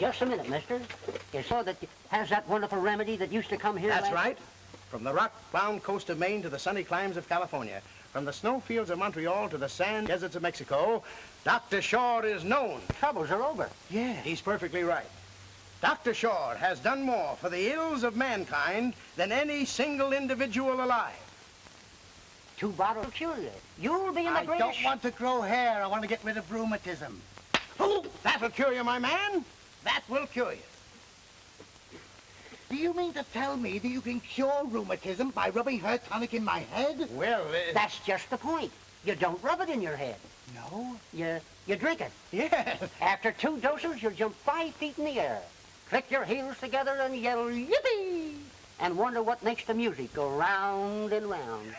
Just a minute, mister. You saw that has that wonderful remedy that used to come here That's right. From the rock-bound coast of Maine to the sunny climes of California, from the snowfields of Montreal to the sand deserts of Mexico, Dr. Shore is known. Troubles are over. Yeah, he's perfectly right. Dr. Shore has done more for the ills of mankind than any single individual alive. 2 bottles will cure you. You'll be in the I British... don't want to grow hair. I want to get rid of rheumatism. Oh, that'll cure you, my man. That will cure you. Do you mean to tell me that you can cure rheumatism by rubbing hair tonic in my head? Well, That's just the point. You don't rub it in your head. No? You drink it. yes. After 2 doses, you'll jump 5 feet in the air, click your heels together and yell, yippee! And wonder what makes the music go round and round.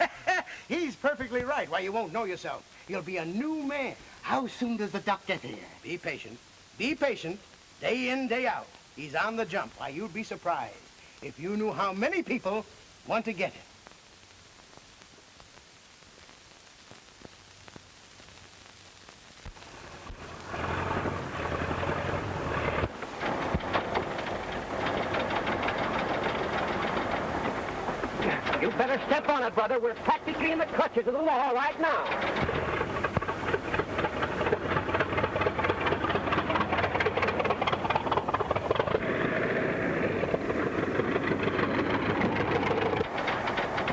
He's perfectly right. Why, you won't know yourself. You'll be a new man. How soon does the doc get here? Be patient. Be patient. Day in, day out. He's on the jump. Why, you'd be surprised if you knew how many people want to get it. You better step on it, brother. We're practically in the clutches of the law right now.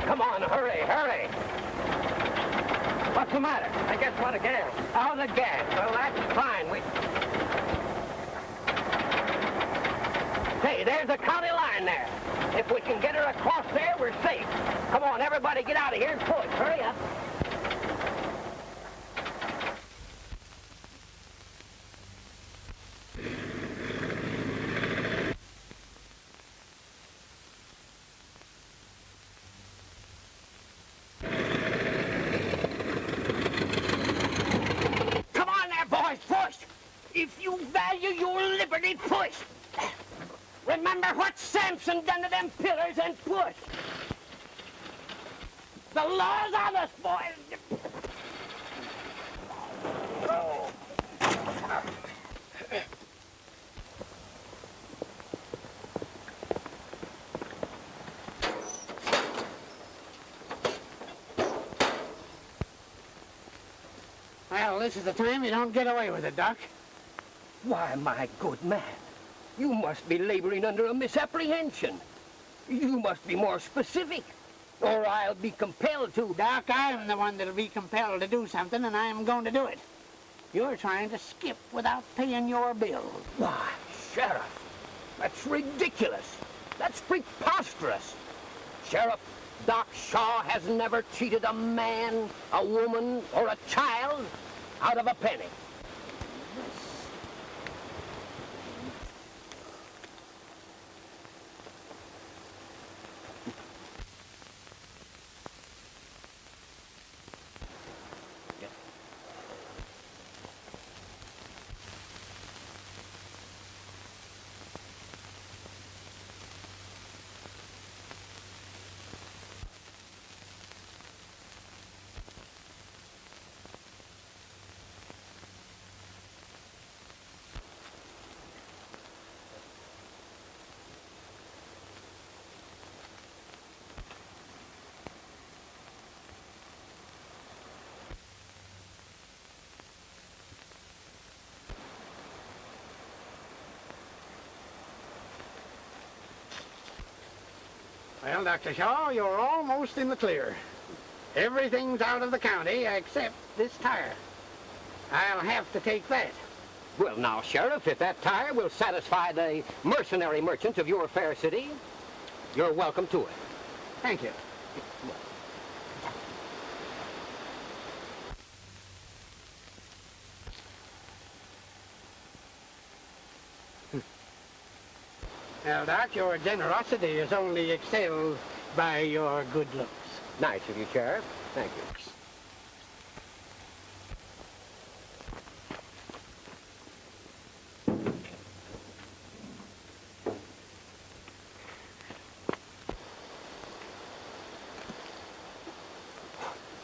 Come on, hurry, hurry. What's the matter? I guess we're out of gas. Out of gas. Well, that's fine. Say, there's a county line there. If we can get her across there, we're safe. Come on, everybody get out of here and push. Hurry up. Come on there, boys, push. If you value your liberty, push. Remember what Samson done to them pillars and push. The law's on us, boys. Oh. Well, this is the time you don't get away with it, Doc. Why, my good man, you must be laboring under a misapprehension. You must be more specific, or I'll be compelled to... Doc, I'm the one that'll be compelled to do something, and I'm going to do it. You're trying to skip without paying your bills. Why, Sheriff, that's ridiculous. That's preposterous. Sheriff, Doc Shaw has never cheated a man, a woman, or a child out of a penny. Well, Dr. Shaw, you're almost in the clear. Everything's out of the county except this tire. I'll have to take that. Well, now, Sheriff, if that tire will satisfy the mercenary merchants of your fair city, you're welcome to it. Thank you. Well, Doc, your generosity is only excelled by your good looks. Nice of you, Sheriff. Thank you.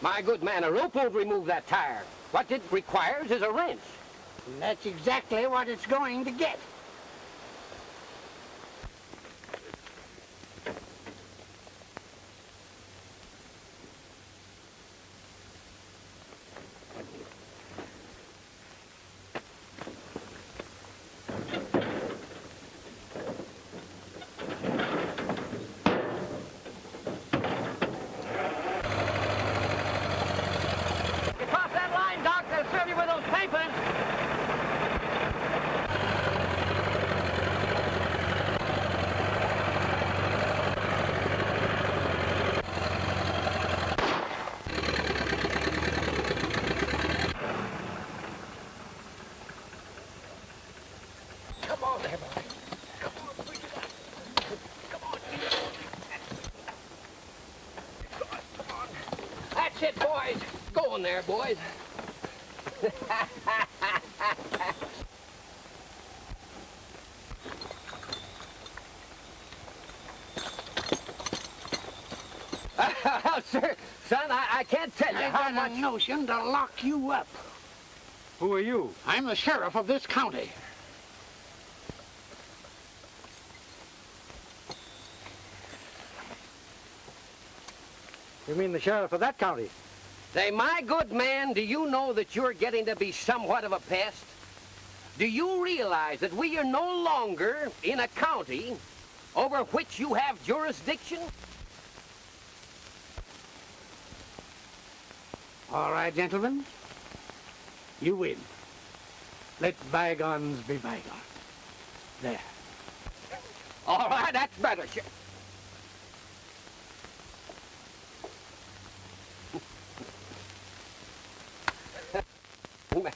My good man, a rope won't remove that tire. What it requires is a wrench. And that's exactly what it's going to get. That's it, boys. Go in there, boys. Sir, son, I can't tell you I how got much... a notion to lock you up. Who are you? I'm the sheriff of this county. You mean the sheriff of that county? Say, my good man, do you know that you're getting to be somewhat of a pest? Do you realize that we are no longer in a county over which you have jurisdiction? All right, gentlemen. You win. Let bygones be bygones. There. All right, that's better.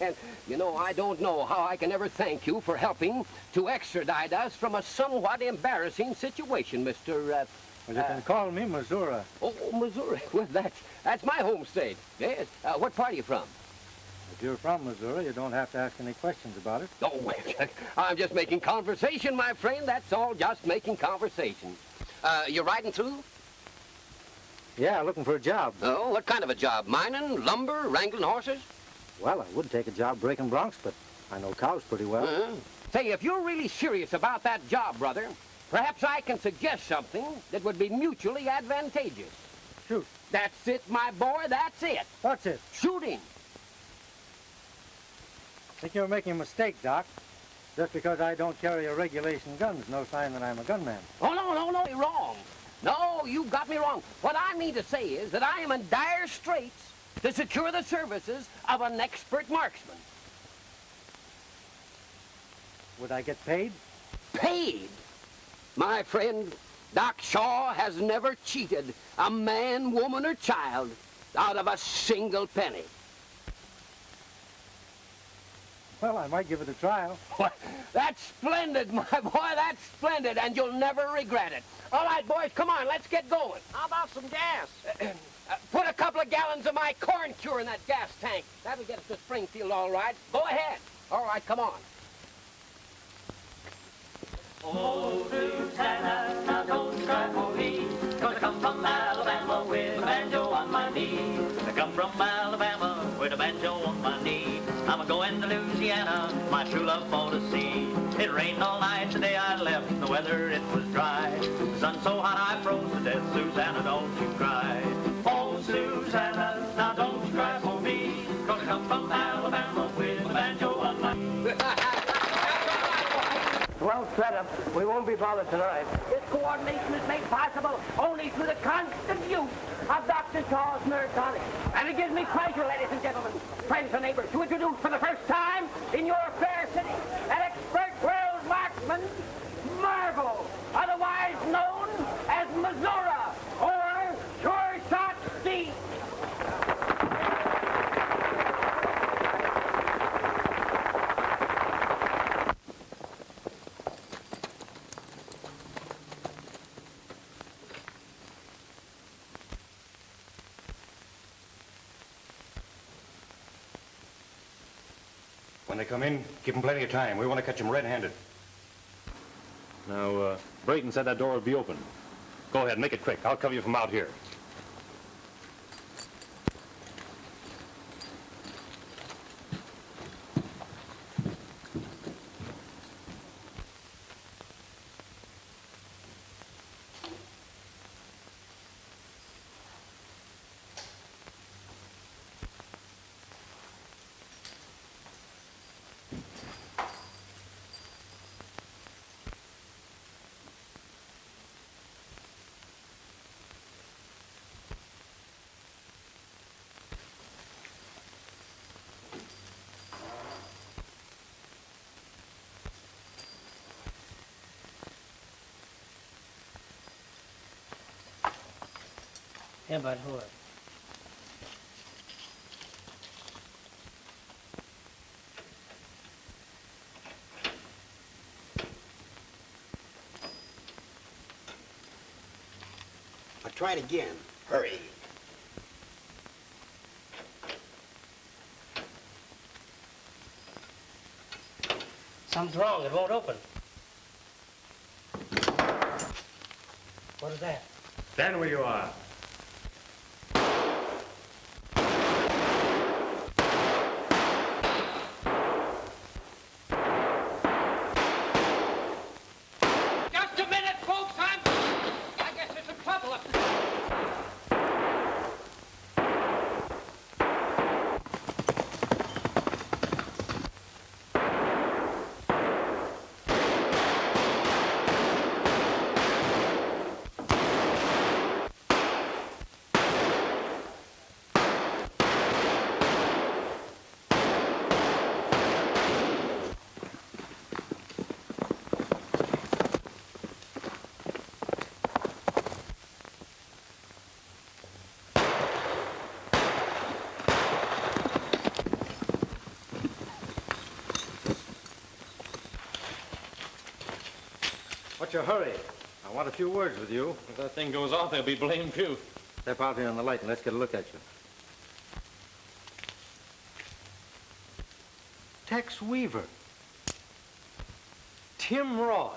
Man, you know, I don't know how I can ever thank you for helping to extradite us from a somewhat embarrassing situation, Mr. Well, you can call me Missouri. Oh, Missouri. Well, that's my home state. Yes. What part are you from? If you're from Missouri, you don't have to ask any questions about it. Oh, wait. I'm just making conversation, my friend. That's all, just making conversation. You're riding through? Yeah, looking for a job. Oh, what kind of a job? Mining, lumber, wrangling horses? Well, I would take a job breaking broncs, but I know cows pretty well. Say, if you're really serious about that job, brother, perhaps I can suggest something that would be mutually advantageous. Shoot. That's it, my boy, that's it. What's it? Shooting. I think you're making a mistake, Doc. Just because I don't carry a regulation gun is no sign that I'm a gunman. Oh, no, you're wrong. No, you've got me wrong. What I mean to say is that I am in dire straits to secure the services of an expert marksman. Would I get paid? Paid? My friend, Doc Shaw has never cheated a man, woman, or child out of a single penny. Well, I might give it a trial. That's splendid, my boy, that's splendid, and you'll never regret it. All right, boys, come on, let's get going. How about some gas? Put a couple of gallons of my corn cure in that gas tank. That'll get us to Springfield, all right. Go ahead. All right, come on. Oh, Susanna, now don't cry for me, 'cause I come from Alabama with a banjo on my knee. I come from Alabama with a banjo on my knee. I'm a-going to Louisiana, my true love for to see. It rained all night the day I left, the weather it was dry. The sun so hot I froze to death, Susanna, don't you cry. Oh, Susanna, now don't you cry for me, 'cause I come from Alabama with a banjo on my knee. Well set up. We won't be bothered tonight. This coordination is made possible only through the constant use of Dr. Shaw's nerve tonic. And it gives me pleasure, ladies and gentlemen, friends and neighbors, to introduce for the first time in your fair city an expert world marksman, Marvel, otherwise known as Missouri, or Sure Shot Steve. When they come in, give them plenty of time. We want to catch them red-handed. Now, Brayton said that door would be open. Go ahead, make it quick. I'll cover you from out here. Yeah, but what? I'll try it again. Hurry. Something's wrong. It won't open. What is that? Stand where you are. Just a minute, folks. I guess there's some trouble up there. What's your hurry? I want a few words with you. If that thing goes off, they'll be blamed few. Step out here on the light and let's get a look at you. Tex Weaver. Tim Ross.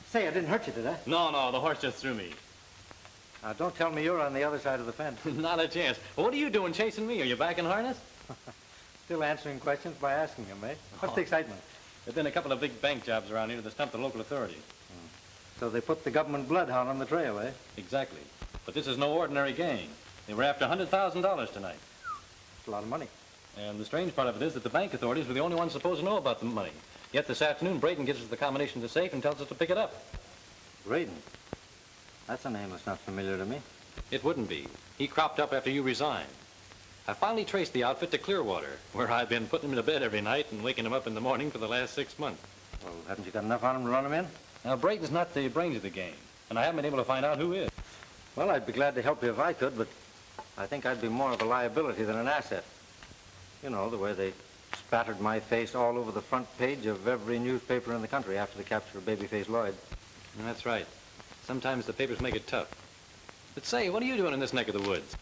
Say, I didn't hurt you, did I? No, the horse just threw me. Now, don't tell me you're on the other side of the fence. Not a chance. What are you doing chasing me? Are you back in harness? Still answering questions by asking them, eh? What's the excitement? There's been a couple of big bank jobs around here that stumped the local authorities. So they put the government bloodhound on the trail, eh? Exactly. But this is no ordinary gang. They were after $100,000 tonight. It's a lot of money. And the strange part of it is that the bank authorities were the only ones supposed to know about the money. Yet this afternoon, Braden gives us the combination to the safe and tells us to pick it up. Braden? That's a name that's not familiar to me. It wouldn't be. He cropped up after you resigned. I finally traced the outfit to Clearwater, where I've been putting him to bed every night and waking him up in the morning for the last 6 months. Well, haven't you got enough on him to run him in? Now, Braden's not the brains of the game, and I haven't been able to find out who is. Well, I'd be glad to help you if I could, but I think I'd be more of a liability than an asset. You know, the way they spattered my face all over the front page of every newspaper in the country after the capture of Babyface Lloyd. That's right. Sometimes the papers make it tough. But say, what are you doing in this neck of the woods?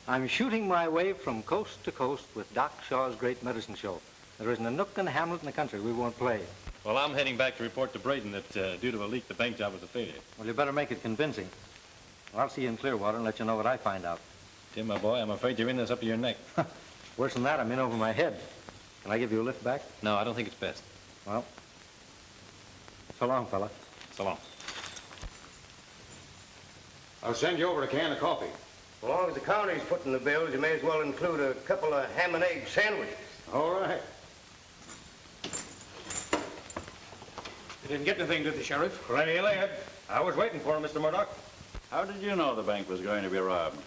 I'm shooting my way from coast to coast with Doc Shaw's Great Medicine Show. There isn't a nook and a hamlet in the country we won't play. Well, I'm heading back to report to Braden that due to a leak, the bank job was a failure. Well, you better make it convincing. Well, I'll see you in Clearwater and let you know what I find out. Tim, my boy, I'm afraid you're in this up to your neck. Worse than that, I'm in over my head. Can I give you a lift back? No, I don't think it's best. Well, so long, fella. So long. I'll send you over a can of coffee. As long as the county's putting the bills, you may as well include a couple of ham and egg sandwiches. All right. You didn't get anything, did the Sheriff? Plenty late. I was waiting for him, Mr. Murdoch. How did you know the bank was going to be robbed?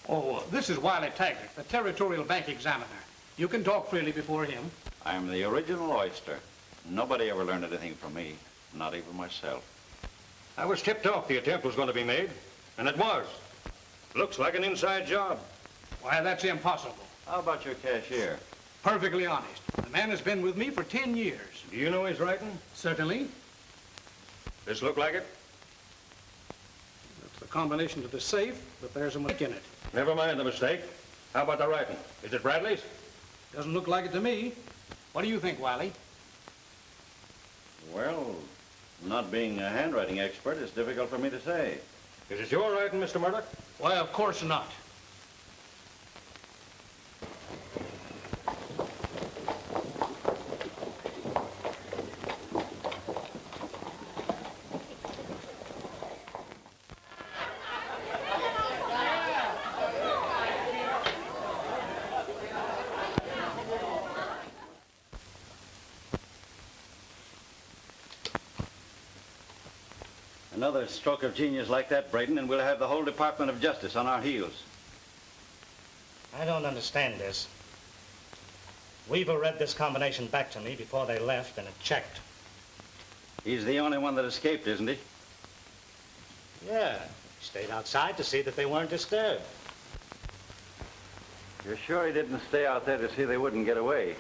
Oh, this is Wiley Taggart, the Territorial Bank Examiner. You can talk freely before him. I'm the original oyster. Nobody ever learned anything from me, not even myself. I was tipped off the attempt was going to be made, and it was. Looks like an inside job. Why, that's impossible. How about your cashier? Perfectly honest. The man has been with me for 10 years. Do you know his writing? Certainly. This look like it? That's the combination to the safe, but there's a mistake in it. Never mind the mistake. How about the writing? Is it Bradley's? Doesn't look like it to me. What do you think, Wiley? Well, not being a handwriting expert, it's difficult for me to say. Is it your writing, Mr. Murdoch? Why, of course not. Another stroke of genius like that, Braden, and we'll have the whole Department of Justice on our heels. I don't understand this. Weaver read this combination back to me before they left, and it checked. He's the only one that escaped, isn't he? Yeah, he stayed outside to see that they weren't disturbed. You're sure he didn't stay out there to see they wouldn't get away?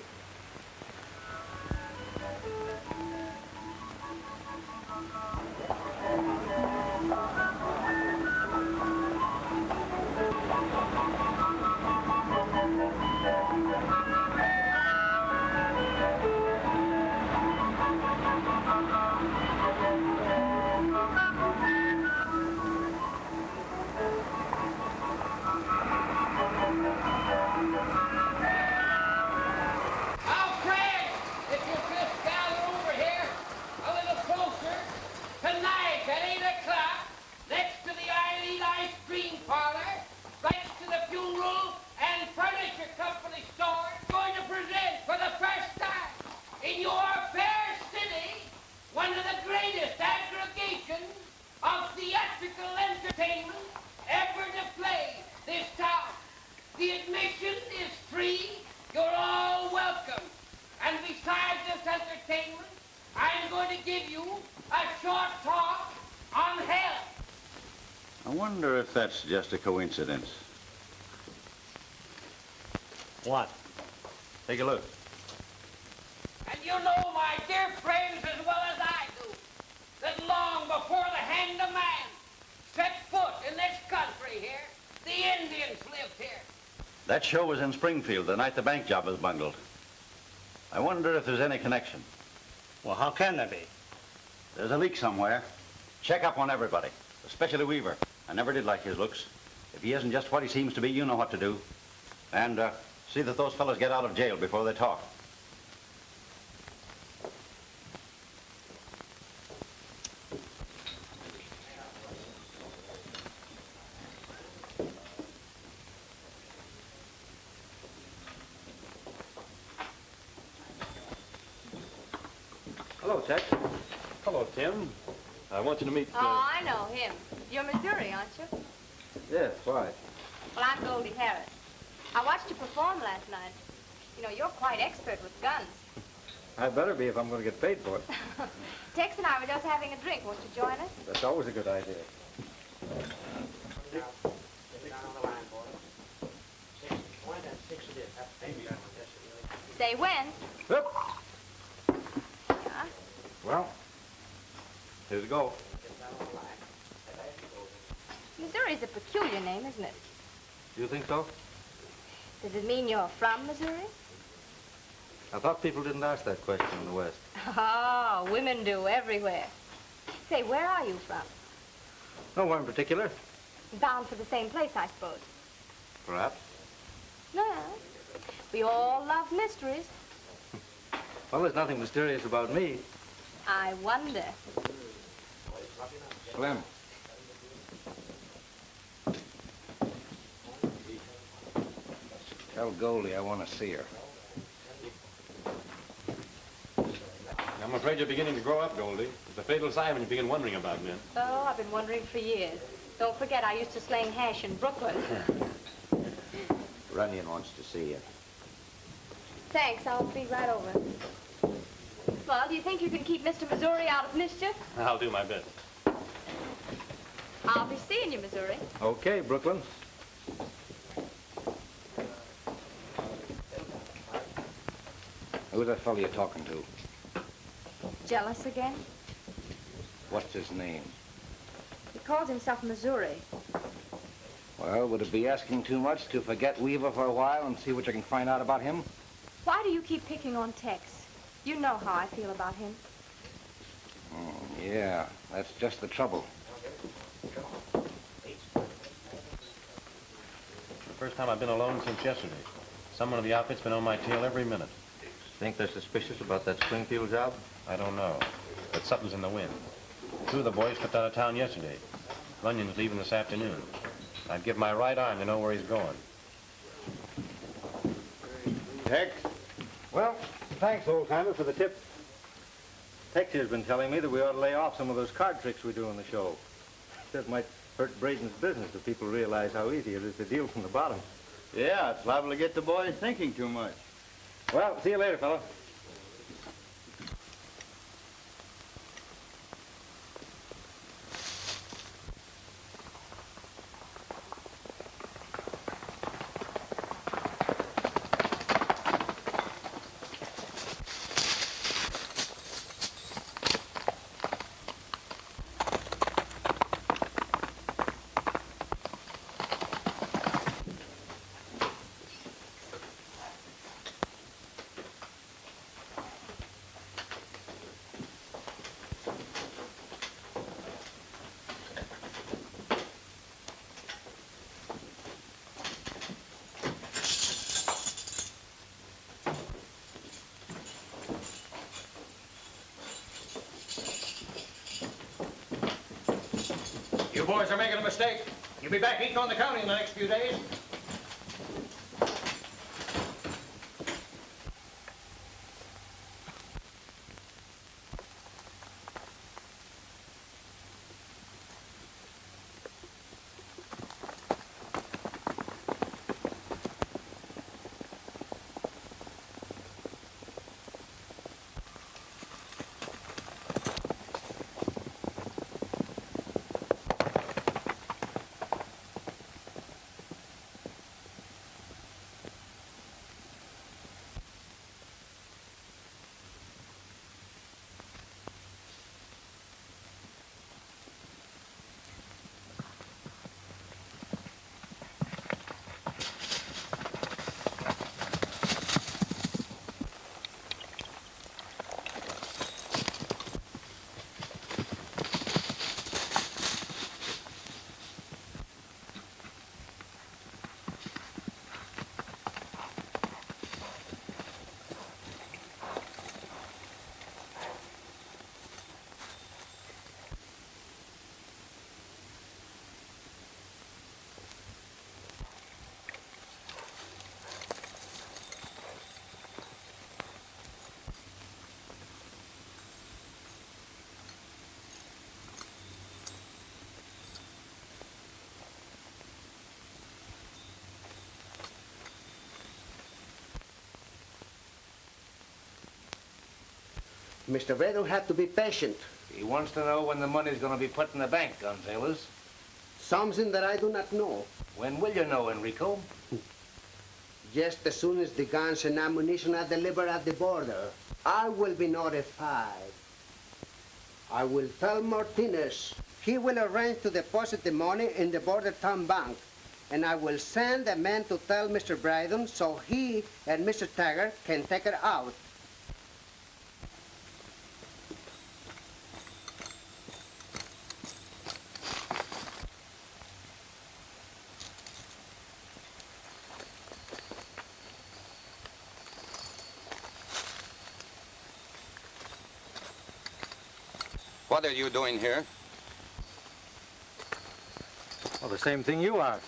The admission is free. You're all welcome. And besides this entertainment, I'm going to give you a short talk on health. I wonder if that's just a coincidence. What? Take a look. And you know, my dear friends, as well as I do, that long before the hand of man set foot in this country here, the Indians lived here. That show was in Springfield the night the bank job was bungled. I wonder if there's any connection. Well, how can there be? There's a leak somewhere. Check up on everybody, especially Weaver. I never did like his looks. If he isn't just what he seems to be, you know what to do. And see that those fellows get out of jail before they talk. Hello, Tex. Hello, Tim. I want you to meet... Oh, I know him. You're Missouri, aren't you? Yes, why? Well, I'm Goldie Harris. I watched you perform last night. You know, you're quite expert with guns. I better be if I'm going to get paid for it. Tex and I were just having a drink. Won't you join us? That's always a good idea. Say when. Whoop. Yeah. Well, here we go. Missouri's a peculiar name, isn't it? Do you think so? Does it mean you're from Missouri? I thought people didn't ask that question in the West. Oh, women do everywhere. Say, where are you from? Nowhere in particular. Bound for the same place, I suppose. Perhaps. No. We all love mysteries. Well, there's nothing mysterious about me. I wonder. Slim. Tell Goldie I want to see her. I'm afraid you're beginning to grow up, Goldie. It's a fatal sign when you begin wondering about men. Oh, I've been wondering for years. Don't forget, I used to sling hash in Brooklyn. Runyon wants to see you. Thanks, I'll be right over. Well, do you think you can keep Mr. Missouri out of mischief? I'll do my best. I'll be seeing you, Missouri. Okay, Brooklyn. Who's that fellow you're talking to? Jealous again? What's his name? He calls himself Missouri. Well, would it be asking too much to forget Weaver for a while and see what you can find out about him? Why do you keep picking on Tex? You know how I feel about him. Yeah, that's just the trouble. The first time I've been alone since yesterday. Someone of the outfit's been on my tail every minute. Think they're suspicious about that Springfield job? I don't know, but something's in the wind. Two of the boys stepped out of town yesterday. Runyon's leaving this afternoon. I'd give my right arm to know where he's going. Tex? Well, thanks, old-timer, for the tip. Tex here's been telling me that we ought to lay off some of those card tricks we do on the show. Said it might hurt Braden's business if people realize how easy it is to deal from the bottom. Yeah, it's liable to get the boys thinking too much. Well, see you later, fella. You boys are making a mistake. You'll be back eating on the county in the next few days. Mr. Braden had to be patient. He wants to know when the money's going to be put in the bank, Gonzalez. Something that I do not know. When will you know, Enrico? Just as soon as the guns and ammunition are delivered at the border, I will be notified. I will tell Martinez. He will arrange to deposit the money in the border town bank. And I will send a man to tell Mr. Bryden so he and Mr. Taggart can take it out. What are you doing here? Well, the same thing you are.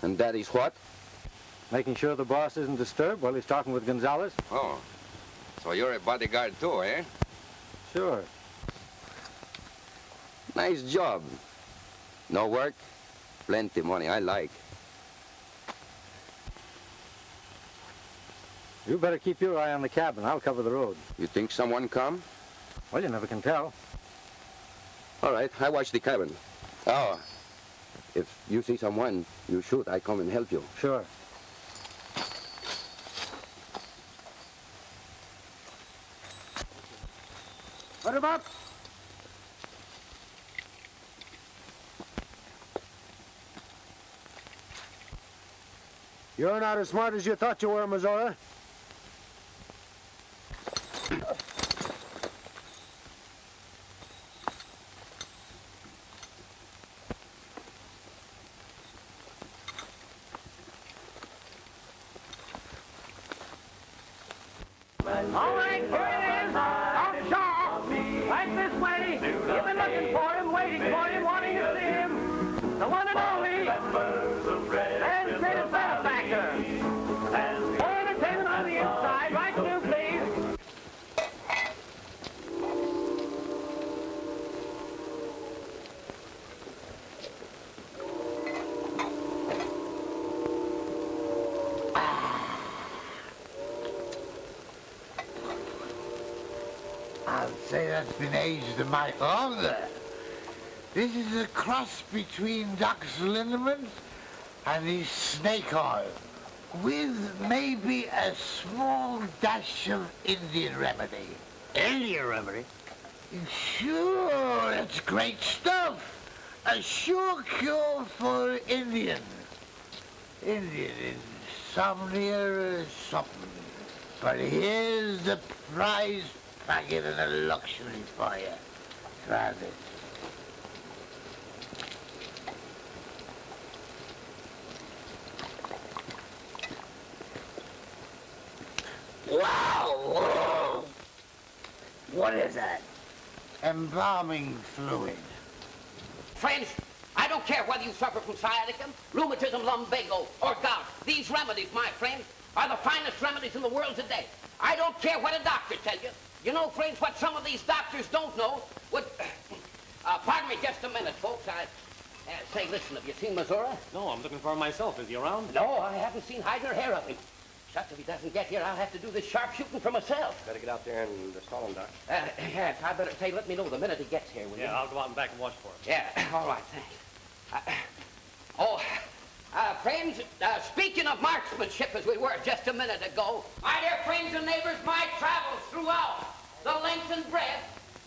And that is what? Making sure the boss isn't disturbed while he's talking with Gonzalez. Oh, so you're a bodyguard too, eh? Sure. Nice job. No work, plenty money. I like. You better keep your eye on the cabin. I'll cover the road. You think someone come? Well, you never can tell. All right, I watch the cabin. Oh, if you see someone, you shoot. I come and help you. Sure. Put him up. You're not as smart as you thought you were, Missouri. All right, here it is. Doc Shaw. Right this way. You've been looking for him, waiting for him, wanting to see him. The one and only. And greatest benefactor. Entertainment on the inside. Right through, please. I'd say that's been aged a mite longer. This is a cross between Doc's liniment and his snake oil, with maybe a small dash of Indian remedy. Indian remedy? Sure, it's great stuff. A sure cure for Indian. Indian insomnia or something. But here's the prize packet and a luxury for you. Try this. Wow! What is that? Embalming fluid. Friends, I don't care whether you suffer from sciatica, rheumatism, lumbago, or gout. These remedies, my friends, are the finest remedies in the world today. I don't care what a doctor tells you. You know, friends, what some of these doctors don't know would... pardon me just a minute, folks. Say, listen, have you seen Missouri? No, I'm looking for him myself. Is he around? No, I haven't seen hide nor hair of him. Shucks, if he doesn't get here, I'll have to do this sharpshooting for myself. Better get out there and stall him, Doc. Yes, I better say, let me know the minute he gets here, will you? Yeah, I'll go out and back and watch for him. Yeah, all right, thanks. Friends, speaking of marksmanship as we were just a minute ago, my dear friends and neighbors, my travels throughout the length and breadth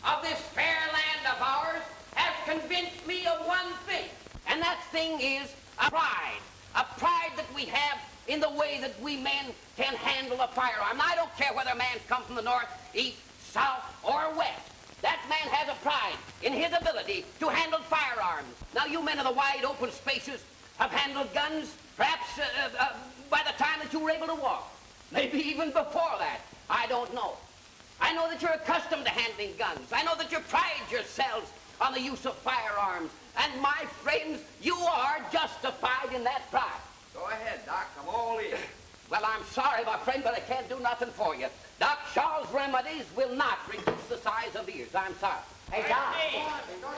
of this fair land of ours has convinced me of one thing, and that thing is a pride that we have in the way that we men can handle a firearm. Now, I don't care whether a man's come from the north, east, south, or west. That man has a pride in his ability to handle firearms. Now, you men of the wide open spaces have handled guns, perhaps by the time that you were able to walk. Maybe even before that. I don't know. I know that you're accustomed to handling guns. I know that you pride yourselves on the use of firearms. And my friends, you are justified in that pride. Go ahead, Doc. I'm all in. Well, I'm sorry, my friend, but I can't do nothing for you. Doc Shaw's remedies will not reduce the size of ears. I'm sorry. Hey, Doc,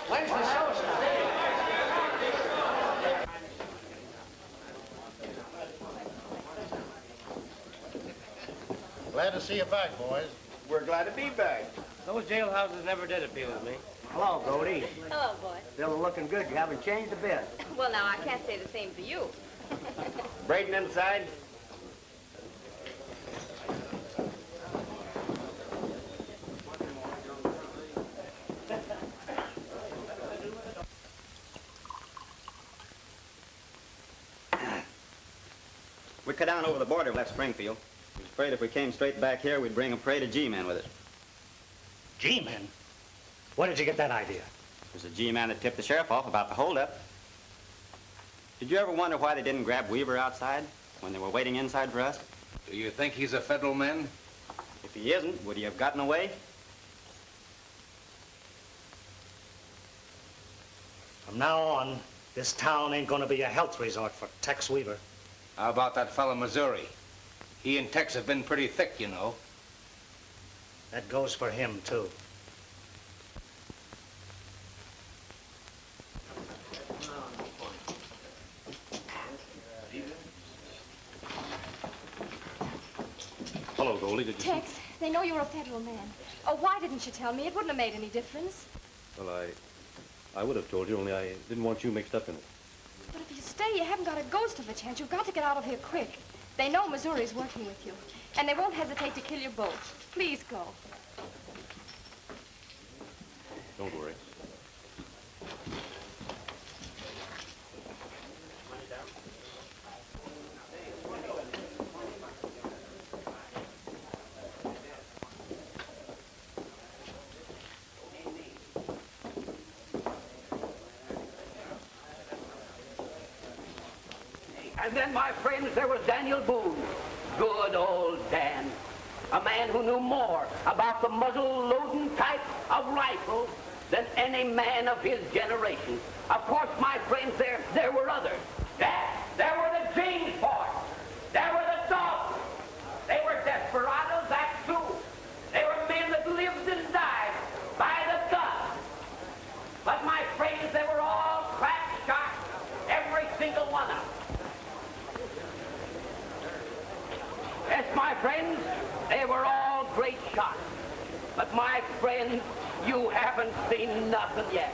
when's the show start? Glad to see you back, boys. We're glad to be back. Those jailhouses never did appeal to me. Hello, Goldie. Hello, boy. Still looking good. You haven't changed a bit. Well, now, I can't say the same for you. Braden inside? We cut down over the border, left Springfield. We was afraid if we came straight back here, we'd bring a parade of G-men with us. G-men? Where did you get that idea? It was the G-man that tipped the sheriff off about the holdup. Did you ever wonder why they didn't grab Weaver outside when they were waiting inside for us? Do you think he's a federal man? If he isn't, would he have gotten away? From now on, this town ain't gonna be a health resort for Tex Weaver. How about that fellow Missouri? He and Tex have been pretty thick, you know. That goes for him, too. Hello, Goldie. Did you Tex, they know you're a federal man. Oh, why didn't you tell me? It wouldn't have made any difference. Well, I would have told you, only I didn't want you mixed up in it. But if you stay, you haven't got a ghost of a chance. You've got to get out of here quick. They know Missouri's working with you, and they won't hesitate to kill you both. Please go. Don't worry. And then, my friends, there was Daniel Boone. Good old Dan. A man who knew more about the muzzle-loading type of rifle than any man of his generation. Of course, my friends, there were others. There were the James boys. There were the Dogs. They were desperados, that's true. They were men that lived and died by the gun. But, my friends, they were all crack shots, every single one of them. Yes, my friends, they were all great shots. But my friends, you haven't seen nothing yet.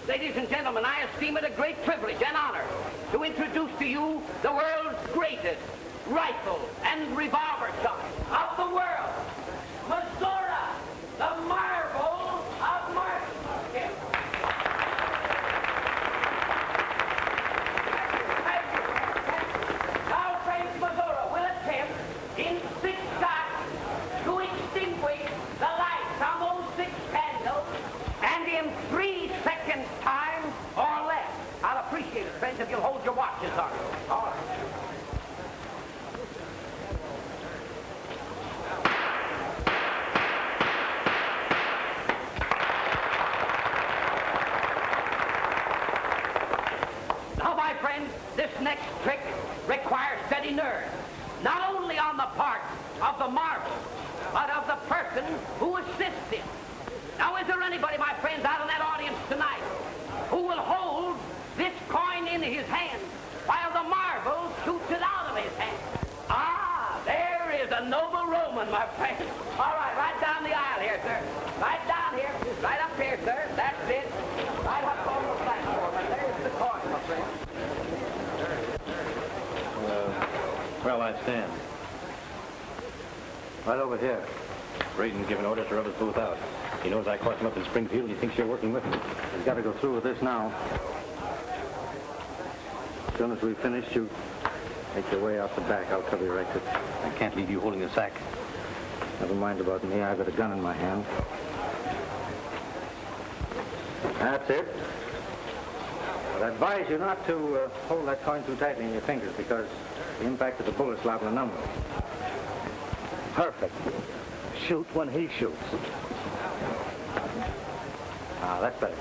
Ladies and gentlemen, I esteem it a great privilege and honor to introduce to you the world's greatest rifle and revolver shot of the world, Missouri, the marvel of marksmanship. Now, friends, Missouri will attempt in 6 shots to extinguish the lights on those 6 candles, and in 3 seconds time or less. I'll appreciate it, friends, if you'll hold your watches on it. All right. Now, my friends, this next trick requires steady nerve, not only on the part of the marvel, but of the person who assists him. Now, is there anybody, my friends, out in that audience tonight who will hold this coin in his hand while the marble shoots it out of his hand? Ah, there is a noble Roman, my friend. All right down the aisle here, sir. Right down here, right up here, sir. That's it. Right up on the platform, and there's the coin, my friend. Well, I stand. Right over here. Braden's given orders to rub his booth out. He knows I caught him up in Springfield. He thinks you're working with him. He's got to go through with this now. As soon as we finish, you make your way out the back. I'll cover your exit. I can't leave you holding the sack. Never mind about me. I've got a gun in my hand. That's it. But I advise you not to hold that coin too tightly in your fingers because the impact of the bullet's liable to numb them. Perfect. Shoot when he shoots. Ah, that's better.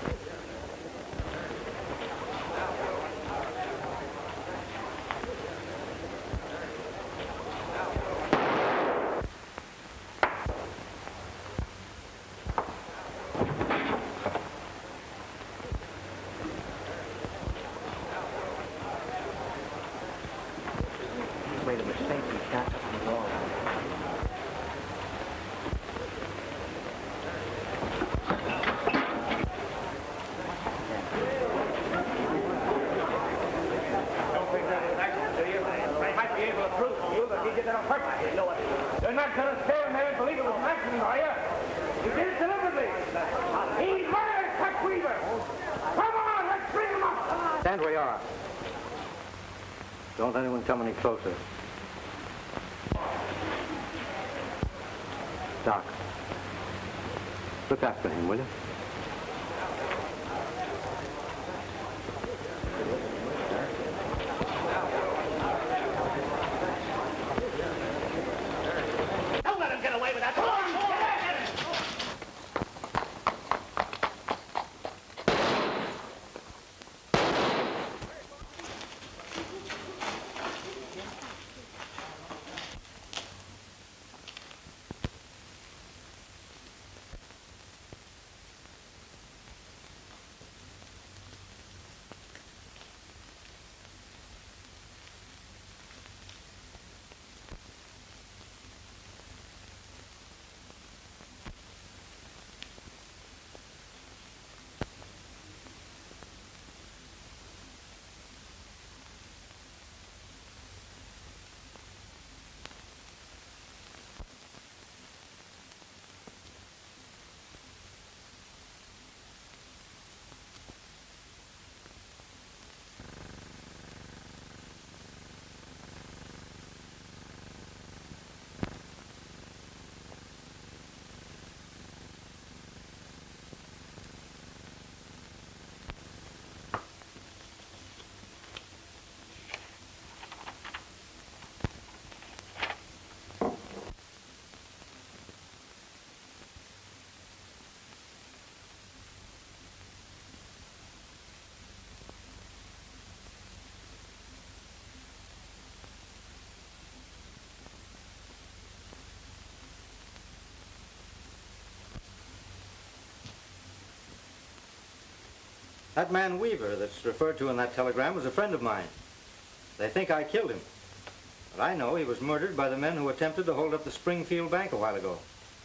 He made a mistake. He shot the ball. truth, you, but he did it on purpose. You know it. You're not going to stay in there and believe it was an accident, are you? He did it deliberately. He murdered Chuck Weaver. Come on, let's bring him up. Stand where you are. Don't let anyone come any closer. Doc, look after him, will you? Don't let him get away with that. Come on, get him. That man Weaver that's referred to in that telegram was a friend of mine. They think I killed him. But I know he was murdered by the men who attempted to hold up the Springfield Bank a while ago.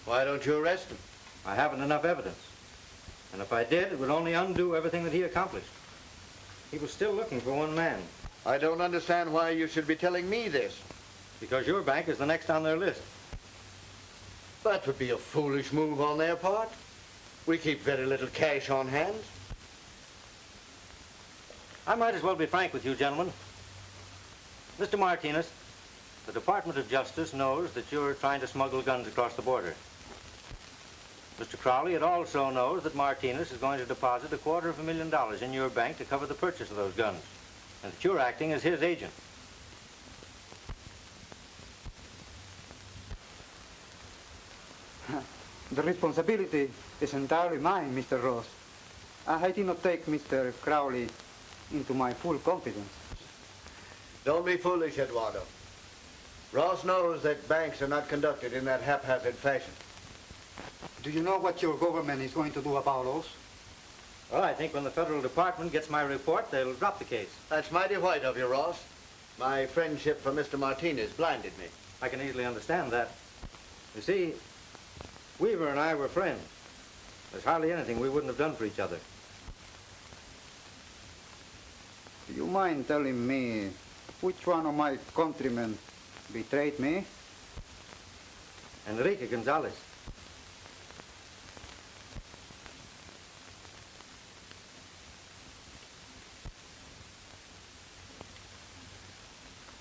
Why don't you arrest him? I haven't enough evidence. And if I did, it would only undo everything that he accomplished. He was still looking for one man. I don't understand why you should be telling me this. Because your bank is the next on their list. That would be a foolish move on their part. We keep very little cash on hand. I might as well be frank with you, gentlemen. Mr. Martinez, the Department of Justice knows that you're trying to smuggle guns across the border. Mr. Crowley, it also knows that Martinez is going to deposit $250,000 in your bank to cover the purchase of those guns, and that you're acting as his agent. The responsibility is entirely mine, Mr. Ross. I did not take Mr. Crowley into my full confidence. Don't be foolish, Eduardo. Ross knows that banks are not conducted in that haphazard fashion. Do you know what your government is going to do about those? Well, I think when the federal department gets my report, they'll drop the case. That's mighty white of you, Ross. My friendship for Mr. Martinez blinded me. I can easily understand that. You see, Weaver and I were friends. There's hardly anything we wouldn't have done for each other. Do you mind telling me which one of my countrymen betrayed me? Enrique Gonzalez.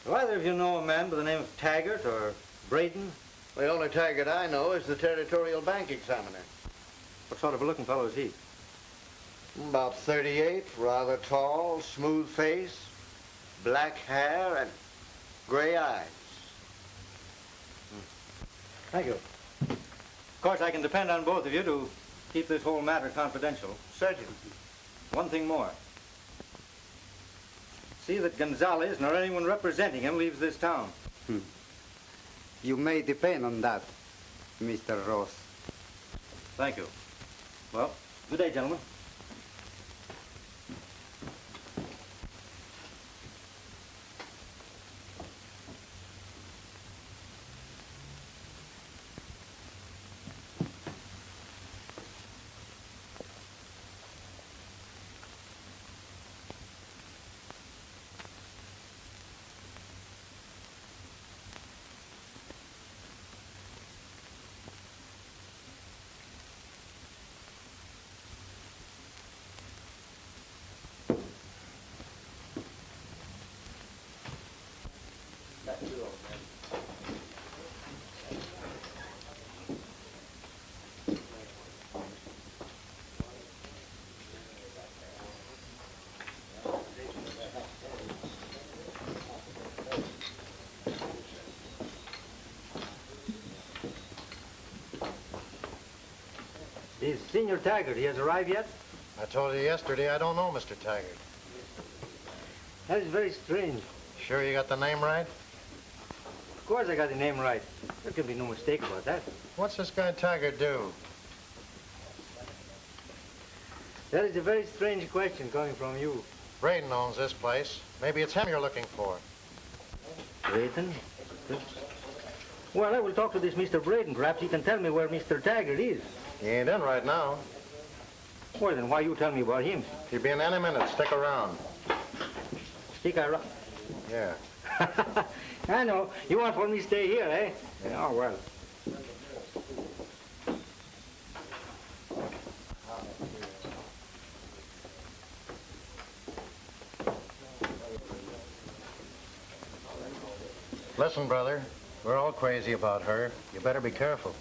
Do either of you know a man by the name of Taggart or Braden? The only Taggart I know is the Territorial Bank Examiner. What sort of a looking fellow is he? About 38, rather tall, smooth face, black hair, and gray eyes. Thank you. Of course, I can depend on both of you to keep this whole matter confidential. Certainly. One thing more. See that Gonzalez nor anyone representing him leaves this town. You may depend on that, Mr. Ross. Thank you. Well, good day, gentlemen. Is Senor Taggart, he has arrived yet? I told you yesterday I don't know Mr. Taggart. That is very strange. Sure you got the name right? Of course I got the name right. There can be no mistake about that. What's this guy Taggart do? That is a very strange question coming from you. Braden owns this place. Maybe it's him you're looking for. Braden? Well, I will talk to this Mr. Braden. Perhaps he can tell me where Mr. Taggart is. He ain't in right now. Well, then why you tell me about him? He'll be in any minute. Stick around. Stick around? Yeah. I know. You want for me to stay here, eh? Yeah. Oh, well. Listen, brother. We're all crazy about her. You better be careful.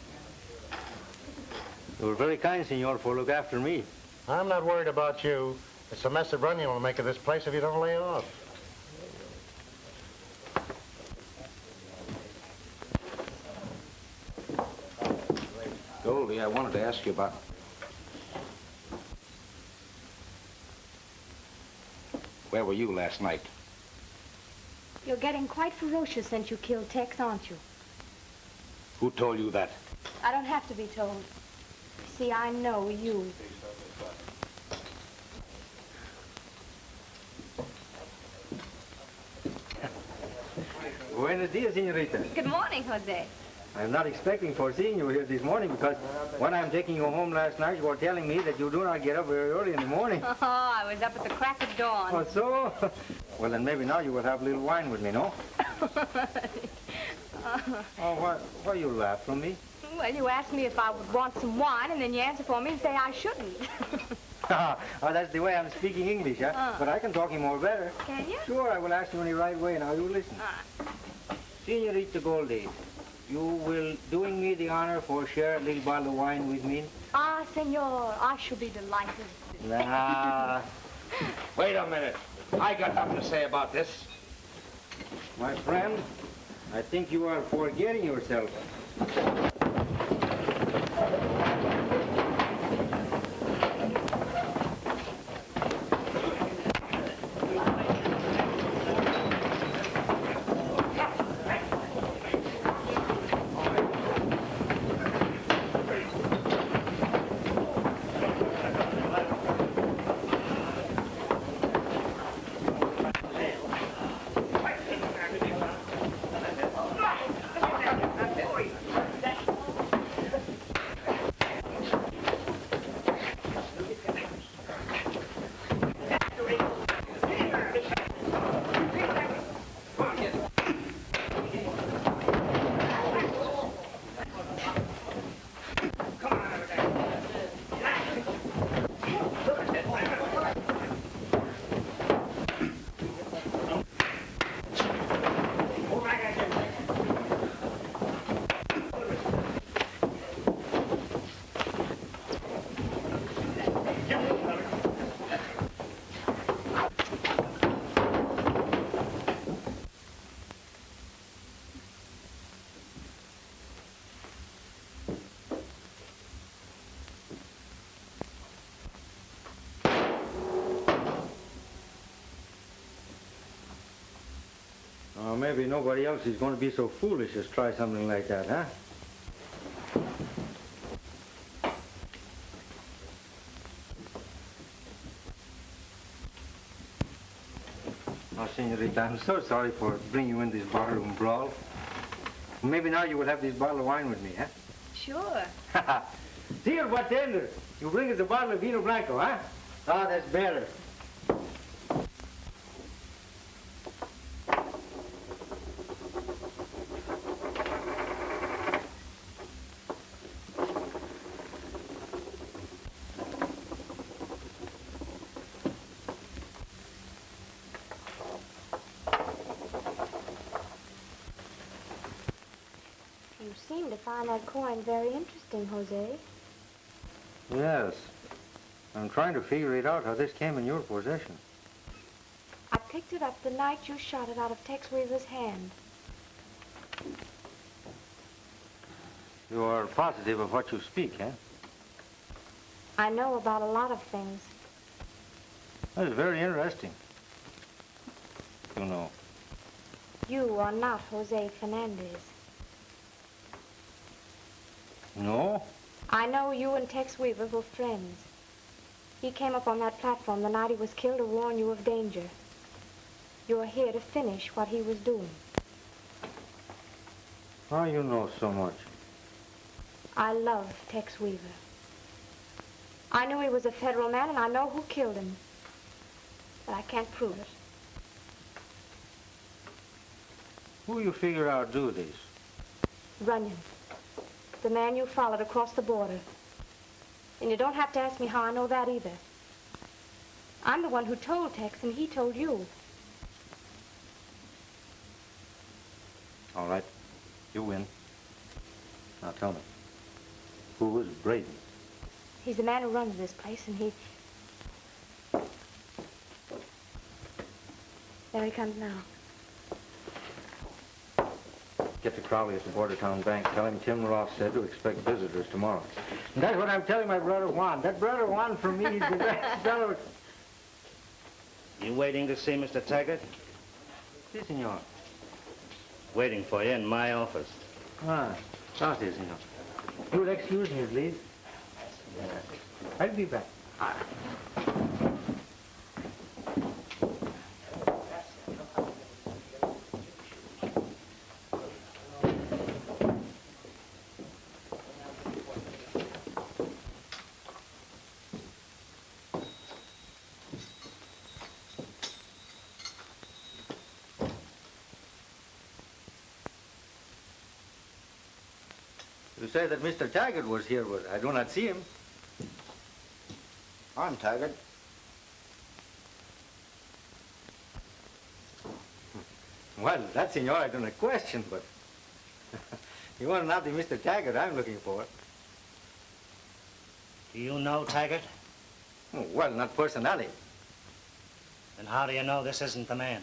You were very kind, senor, for look after me. I'm not worried about you. It's a mess of run you'll make of this place if you don't lay off. Goldie, I wanted to ask you about... Where were you last night? You're getting quite ferocious since you killed Tex, aren't you? Who told you that? I don't have to be told. See, I know you. Buenos dias, senorita. Good morning, Jose. I'm not expecting for seeing you here this morning because when I'm taking you home last night, you were telling me that you do not get up very early in the morning. Oh, I was up at the crack of dawn. Oh, so? Well, then maybe now you will have a little wine with me, no? Oh, why you laugh from me? Well, you asked me if I would want some wine, and then you answer for me and say I shouldn't. Oh, that's the way I'm speaking English, huh? But I can talk him more better. Can you? Sure, I will ask you in the right way. Now, you listen. Senorita Goldie, you will doing me the honor for share a little bottle of wine with me? Ah, senor, I shall be delighted. Nah. Wait a minute. I got something to say about this. My friend, I think you are forgetting yourself. Maybe nobody else is going to be so foolish as try something like that, huh? Oh, senorita, I'm so sorry for bringing you in this barroom brawl. Maybe now you will have this bottle of wine with me, huh? Sure. Dear bartender, you bring us a bottle of Vino Blanco, huh? Ah, that's better. You seem to find that coin very interesting, Jose. Yes. I'm trying to figure it out how this came in your possession. I picked it up the night you shot it out of Tex Weaver's hand. You are positive of what you speak, eh? I know about a lot of things. That's very interesting. You know. You are not Jose Fernandez. No? I know you and Tex Weaver were friends. He came up on that platform the night he was killed to warn you of danger. You're here to finish what he was doing. How you know so much? I love Tex Weaver. I knew he was a federal man, and I know who killed him. But I can't prove it. Who you figure out do this? Runyon. The man you followed across the border. And you don't have to ask me how I know that either. I'm the one who told Tex, and he told you. All right. You win. Now tell me. Who was Braden? He's the man who runs this place, and he... There he comes now. Get to Crowley at the Border Town Bank. Tell him Tim Ross said to expect visitors tomorrow. And that's what I'm telling my brother Juan. That brother Juan for me is the best fellow. You waiting to see Mr. Taggart? Si, senor. Waiting for you in my office. Ah, gracias, senor. You will excuse me, please. I'll be back. You say that Mr. Taggart was here, but I do not see him. I'm Taggart. Well, that, senor, I do not question, but you are not the Mr. Taggart I'm looking for. Do you know Taggart? Oh, well, not personally. Then how do you know this isn't the man?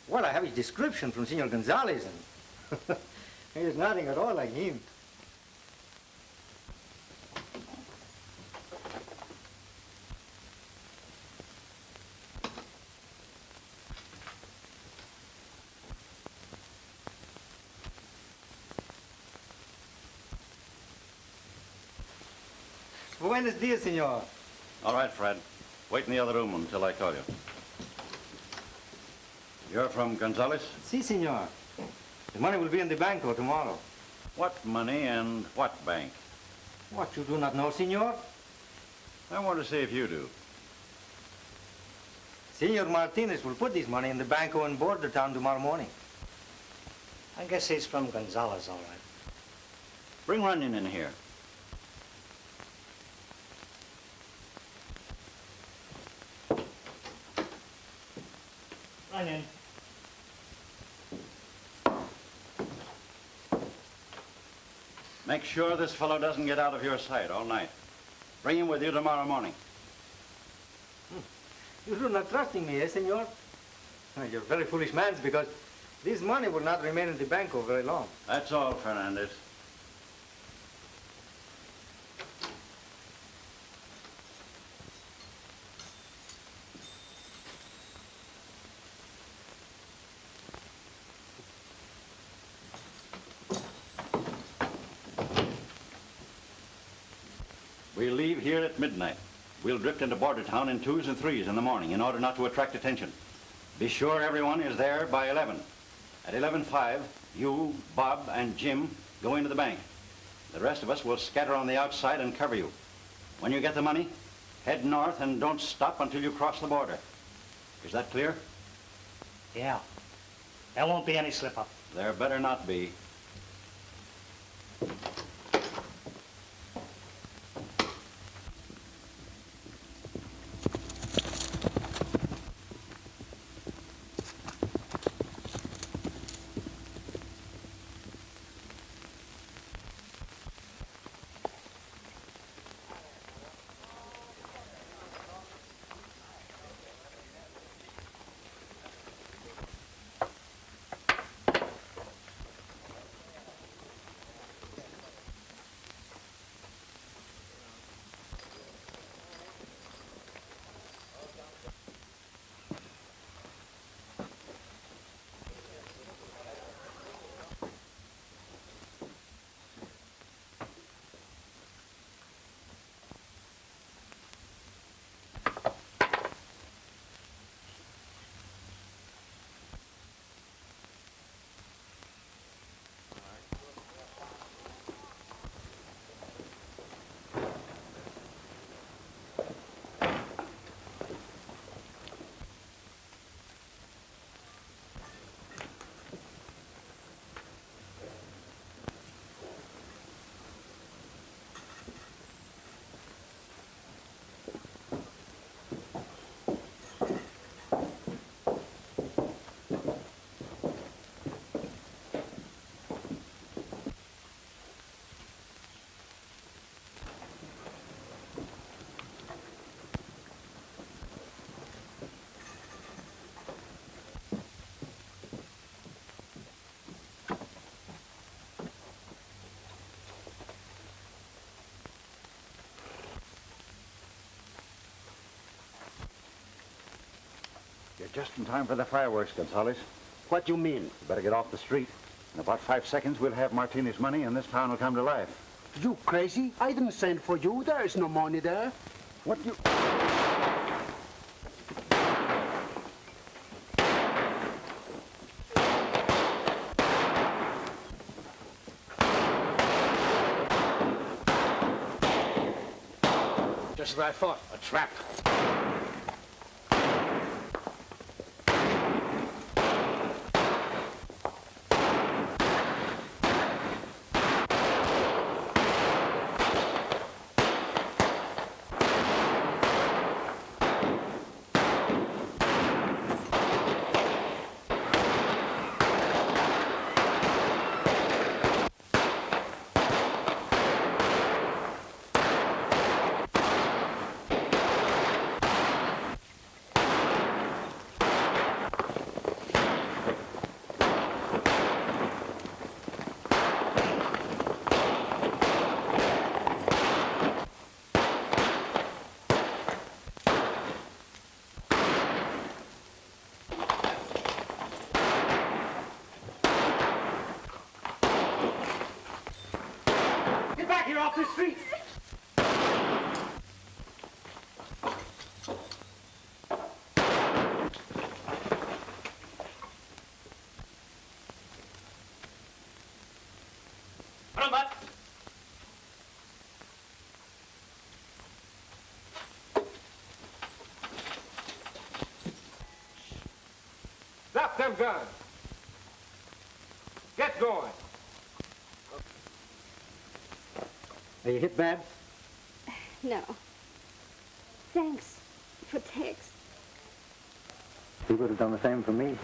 Well, I have his description from Senor Gonzalez, and he is nothing at all like him. Buenos dias, senor. All right, Fred. Wait in the other room until I call you. You're from Gonzales? Si, senor. The money will be in the banco tomorrow. What money and what bank? What, you do not know, senor? I want to see if you do. Senor Martinez will put this money in the banco in Border Town tomorrow morning. I guess he's from Gonzales, all right. Bring Runyon in here. Runyon. Make sure this fellow doesn't get out of your sight all night. Bring him with you tomorrow morning. You do not trust in me, eh, senor? You're very foolish man, because this money will not remain in the banco very long. That's all, Fernandez. We'll leave here at midnight. We'll drift into Border Town in 2s and 3s in the morning in order not to attract attention. Be sure everyone is there by 11. At 11:05, you, Bob, and Jim go into the bank. The rest of us will scatter on the outside and cover you. When you get the money, head north and don't stop until you cross the border. Is that clear? Yeah. There won't be any slip-up. There better not be. You're just in time for the fireworks, Gonzales. What do you mean? You better get off the street. In about 5 seconds, we'll have Martini's money, and this town will come to life. You crazy? I didn't send for you. There is no money there. What you... Just as I thought, a trap. Off the street! Put 'em up! Drop them guns! Get going! Are you hit bad? No. Thanks for Tex. He would have done the same for me.